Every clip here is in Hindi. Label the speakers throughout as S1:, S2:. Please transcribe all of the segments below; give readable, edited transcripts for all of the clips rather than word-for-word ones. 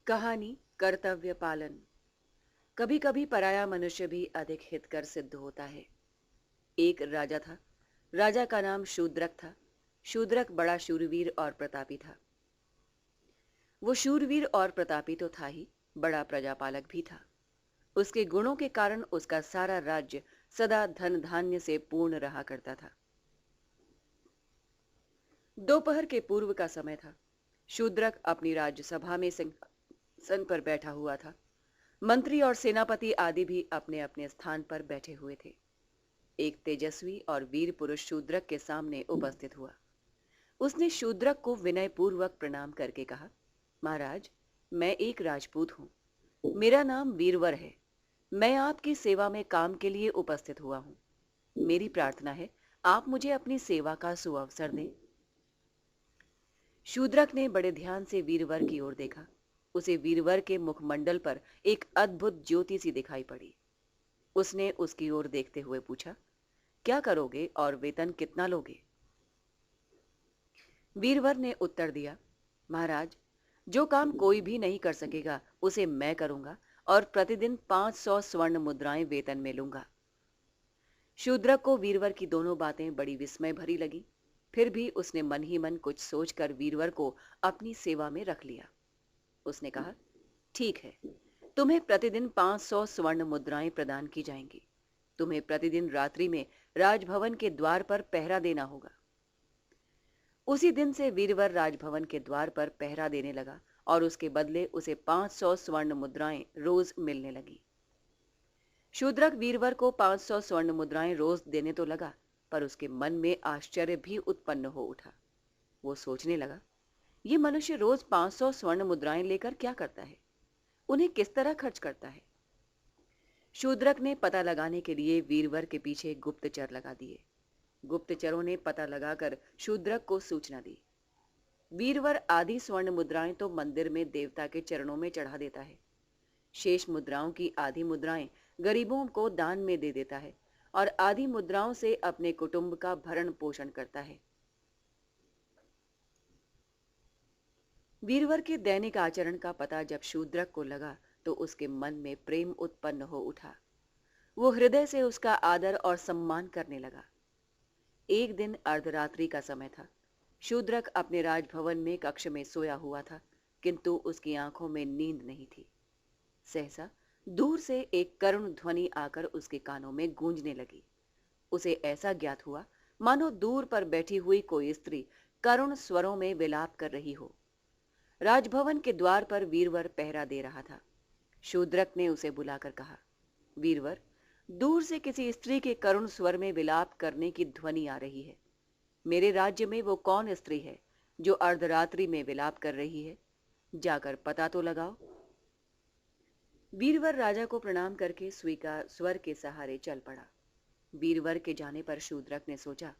S1: कहानी कर्तव्य पालन। कभी कभी पराया मनुष्य भी अधिक हितकर सिद्ध होता है। एक राजा था। राजा का नाम शूद्रक था। शूद्रक बड़ा शूरवीर और प्रतापी था। वो शूरवीर और प्रतापी तो था ही, बड़ा प्रजापालक भी था। उसके गुणों के कारण उसका सारा राज्य सदा धन धान्य से पूर्ण रहा करता था। दोपहर के पूर्व का समय था। शूद्रक अपनी राज्यसभा में सिंहासन पर बैठा हुआ था। मंत्री और सेनापति आदि भी अपने अपने स्थान पर बैठे हुए थे। एक तेजस्वी और वीर पुरुष शूद्रक के सामने उपस्थित हुआ। उसने शूद्रक को विनय पूर्वक प्रणाम करके कहा, महाराज, मैं एक राजपूत हूँ। मेरा नाम वीरवर है। मैं आपकी सेवा में काम के लिए उपस्थित हुआ हूँ। मेरी प्रार्थना है, आप मुझे अपनी सेवा का सुअवसर दें। शूद्रक ने बड़े ध्यान से वीरवर की ओर देखा। उसे वीरवर के मुखमंडल पर एक अद्भुत ज्योति सी दिखाई पड़ी। उसने उसकी ओर देखते हुए पूछा, क्या करोगे और वेतन कितना लोगे? वीरवर ने उत्तर दिया, महाराज, जो काम कोई भी नहीं कर सकेगा उसे मैं करूंगा और प्रतिदिन 500 स्वर्ण मुद्राएं वेतन में लूंगा। शूद्रक को वीरवर की दोनों बातें बड़ी विस्मय भरी लगी। फिर भी उसने मन ही मन कुछ सोचकर वीरवर को अपनी सेवा में रख लिया। उसने कहा, ठीक है, तुम्हें प्रतिदिन 500 स्वर्ण मुद्राएं प्रदान की जाएंगी। तुम्हें प्रतिदिन रात्रि में राजभवन के द्वार पर पहरा देना होगा। उसी दिन से वीरवर राजभवन के द्वार पर पहरा देने लगा और उसके बदले उसे 500 स्वर्ण मुद्राएं रोज मिलने लगी। शूद्रक वीरवर को 500 स्वर्ण मुद्राएं रोज देने तो लगा, पर उसके मन में आश्चर्य भी उत्पन्न हो उठा। वो सोचने लगा, ये मनुष्य रोज 500 स्वर्ण मुद्राएं लेकर क्या करता है? उन्हें किस तरह खर्च करता है? शूद्रक ने पता लगाने के लिए वीरवर के पीछे गुप्तचर लगा दिए। गुप्तचरों ने पता लगाकर शूद्रक को सूचना दी। वीरवर आधी स्वर्ण मुद्राएं तो मंदिर में देवता के चरणों में चढ़ा देता है। शेष मुद्राओं की आधी मुद्राएं गरीबों को दान में दे देता है और आधी मुद्राओं से अपने कुटुंब का भरण पोषण करता है। वीरवर के दैनिक आचरण का पता जब शूद्रक को लगा तो उसके मन में प्रेम उत्पन्न हो उठा। वो हृदय से उसका आदर और सम्मान करने लगा। एक दिन अर्धरात्रि का समय था। शूद्रक अपने राजभवन में कक्ष में सोया हुआ था, किंतु उसकी आंखों में नींद नहीं थी। सहसा दूर से एक करुण ध्वनि आकर उसके कानों में गूंजने लगी। उसे ऐसा ज्ञात हुआ मानो दूर पर बैठी हुई कोई स्त्री करुण स्वरों में विलाप कर रही हो। राजभवन के द्वार पर वीरवर पहरा दे रहा था। शूद्रक ने उसे बुलाकर कहा, वीरवर, दूर से किसी स्त्री के करुण स्वर में विलाप करने की ध्वनि आ रही है। मेरे राज्य में वो कौन स्त्री है जो अर्धरात्रि में विलाप कर रही है? जाकर पता तो लगाओ। वीरवर राजा को प्रणाम करके स्वीकार स्वर के सहारे चल पड़ा। वीरवर के जाने पर शूद्रक ने सोचा,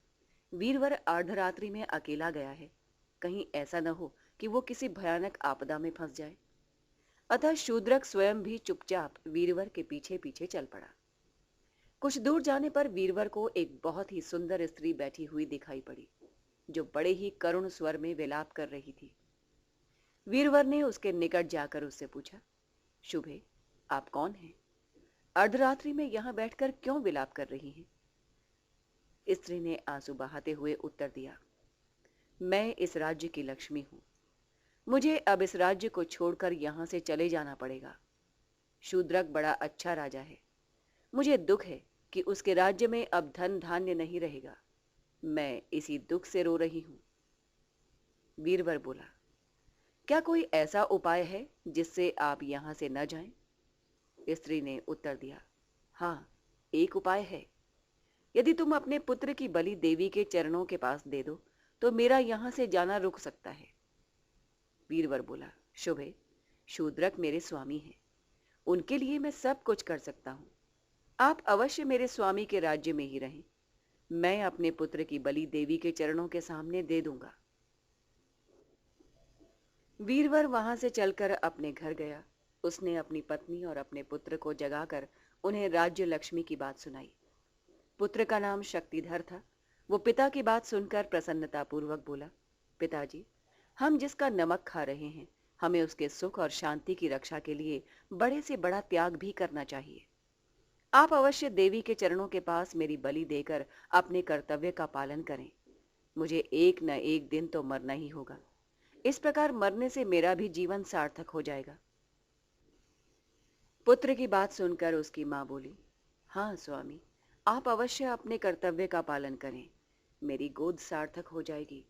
S1: वीरवर अर्धरात्रि में अकेला गया है, कहीं ऐसा न हो कि वो किसी भयानक आपदा में फंस जाए। अतः शूद्रक स्वयं भी चुपचाप वीरवर के पीछे पीछे चल पड़ा। कुछ दूर जाने पर वीरवर को एक बहुत ही सुंदर स्त्री बैठी हुई दिखाई पड़ी, जो बड़े ही करुण स्वर में विलाप कर रही थी। वीरवर ने उसके निकट जाकर उससे पूछा, शुभे, आप कौन हैं? अर्धरात्रि में यहां बैठकर क्यों विलाप कर रही हैं? स्त्री ने आंसू बहाते हुए उत्तर दिया, मैं इस राज्य की लक्ष्मी हूं। मुझे अब इस राज्य को छोड़कर यहां से चले जाना पड़ेगा। शूद्रक बड़ा अच्छा राजा है। मुझे दुख है कि उसके राज्य में अब धन धान्य नहीं रहेगा। मैं इसी दुख से रो रही हूं। वीरवर बोला, क्या कोई ऐसा उपाय है जिससे आप यहां से न जाएं? स्त्री ने उत्तर दिया, हाँ, एक उपाय है। यदि तुम अपने पुत्र की बलि देवी के चरणों के पास दे दो तो मेरा यहां से जाना रुक सकता है। वीरवर बोला, शुभे, शूद्रक मेरे स्वामी हैं। उनके लिए मैं सब कुछ कर सकता हूं। आप अवश्य मेरे स्वामी के राज्य में ही रहें। मैं अपने पुत्र की बलि देवी के चरणों के सामने दे दूंगा। वीरवर वहां से चलकर अपने घर गया। उसने अपनी पत्नी और अपने पुत्र को जगाकर उन्हें राज्य लक्ष्मी की बात सुनाई। पुत्र का नाम शक्तिधर था। वो पिता की बात सुनकर प्रसन्नतापूर्वक बोला, पिताजी, हम जिसका नमक खा रहे हैं, हमें उसके सुख और शांति की रक्षा के लिए बड़े से बड़ा त्याग भी करना चाहिए। आप अवश्य देवी के चरणों के पास मेरी बलि देकर अपने कर्तव्य का पालन करें। मुझे एक न एक दिन तो मरना ही होगा। इस प्रकार मरने से मेरा भी जीवन सार्थक हो जाएगा। पुत्र की बात सुनकर उसकी मां बोली, हाँ स्वामी, आप अवश्य अपने कर्तव्य का पालन करें। मेरी गोद सार्थक हो जाएगी।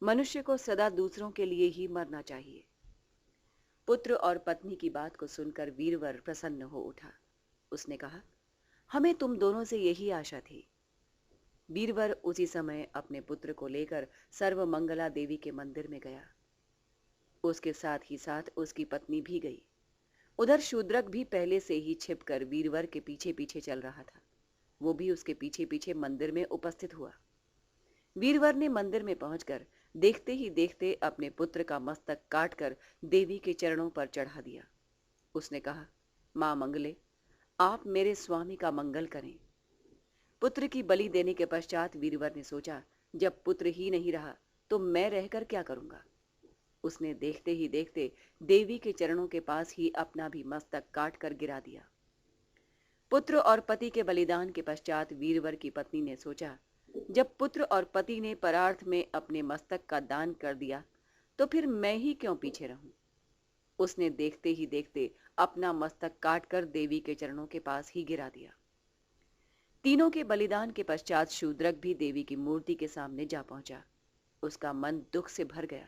S1: मनुष्य को सदा दूसरों के लिए ही मरना चाहिए। पुत्र और पत्नी की बात को सुनकर वीरवर प्रसन्न हो उठा। उसने कहा, हमें तुम दोनों से यही आशा थी। वीरवर उसी समय अपने पुत्र को लेकर सर्वमंगला देवी के मंदिर में गया। उसके साथ ही साथ उसकी पत्नी भी गई। उधर शूद्रक भी पहले से ही छिपकर वीरवर के पीछे पीछे चल रहा था। वो भी उसके पीछे पीछे मंदिर में उपस्थित हुआ। वीरवर ने मंदिर में पहुंचकर देखते ही देखते अपने पुत्र का मस्तक काटकर देवी के चरणों पर चढ़ा दिया। उसने कहा, मां मंगले, आप मेरे स्वामी का मंगल करें। पुत्र की बलि देने के पश्चात वीरवर ने सोचा, जब पुत्र ही नहीं रहा तो मैं रहकर क्या करूंगा। उसने देखते ही देखते देवी के चरणों के पास ही अपना भी मस्तक काट कर गिरा दिया। पुत्र और पति के बलिदान के पश्चात वीरवर की पत्नी ने सोचा, जब पुत्र और पति ने परार्थ में अपने मस्तक का दान कर दिया तो फिर मैं ही क्यों पीछे रहूं। उसने देखते ही देखते अपना मस्तक काटकर देवी के चरणों के पास ही गिरा दिया। तीनों के बलिदान के पश्चात शूद्रक भी देवी की मूर्ति के सामने जा पहुंचा। उसका मन दुख से भर गया।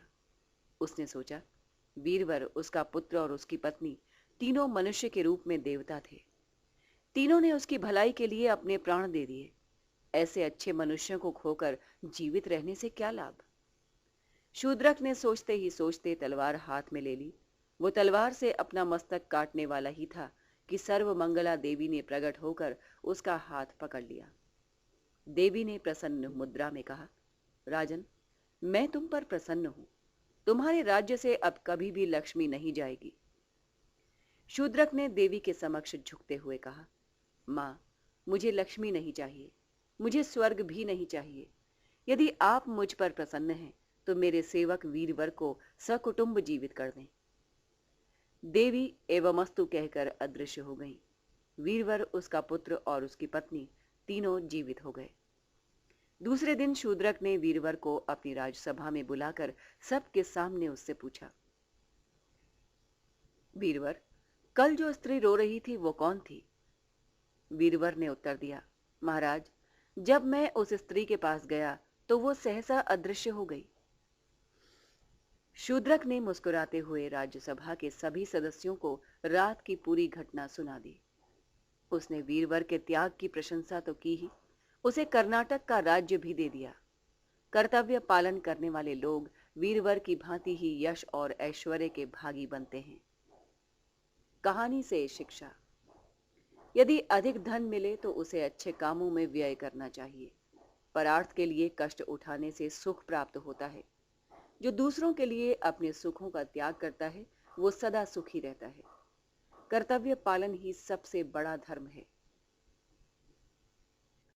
S1: उसने सोचा, वीरवर, उसका पुत्र और उसकी पत्नी तीनों मनुष्य के रूप में देवता थे। तीनों ने उसकी भलाई के लिए अपने प्राण दे दिए। ऐसे अच्छे मनुष्यों को खोकर जीवित रहने से क्या लाभ। शूद्रक ने सोचते ही सोचते तलवार हाथ में ले ली। वो तलवार से अपना मस्तक काटने वाला ही था कि सर्वमंगला देवी ने प्रकट होकर उसका हाथ पकड़ लिया। देवी ने प्रसन्न मुद्रा में कहा, राजन, मैं तुम पर प्रसन्न हूं। तुम्हारे राज्य से अब कभी भी लक्ष्मी नहीं जाएगी। शूद्रक ने देवी के समक्ष झुकते हुए कहा, मां, मुझे लक्ष्मी नहीं चाहिए, मुझे स्वर्ग भी नहीं चाहिए। यदि आप मुझ पर प्रसन्न हैं तो मेरे सेवक वीरवर को सकुटुंब जीवित कर दें। देवी एवमस्तु कहकर अदृश्य हो गई। वीरवर, उसका पुत्र और उसकी पत्नी तीनों जीवित हो गए। दूसरे दिन शूद्रक ने वीरवर को अपनी राजसभा में बुलाकर सबके सामने उससे पूछा, वीरवर, कल जो स्त्री रो रही थी वो कौन थी। वीरवर ने उत्तर दिया, महाराज, जब मैं उस स्त्री के पास गया तो वो सहसा अदृश्य हो गई। शूद्रक ने मुस्कुराते हुए राज्यसभा के सभी सदस्यों को रात की पूरी घटना सुना दी। उसने वीरवर के त्याग की प्रशंसा तो की ही, उसे कर्नाटक का राज्य भी दे दिया। कर्तव्य पालन करने वाले लोग वीरवर की भांति ही यश और ऐश्वर्य के भागी बनते हैं। कहानी से शिक्षा, यदि अधिक धन मिले तो उसे अच्छे कामों में व्यय करना चाहिए। परार्थ के लिए कष्ट उठाने से सुख प्राप्त होता है। जो दूसरों के लिए अपने सुखों का त्याग करता है वो सदा सुखी रहता है। कर्तव्य पालन ही सबसे बड़ा धर्म है।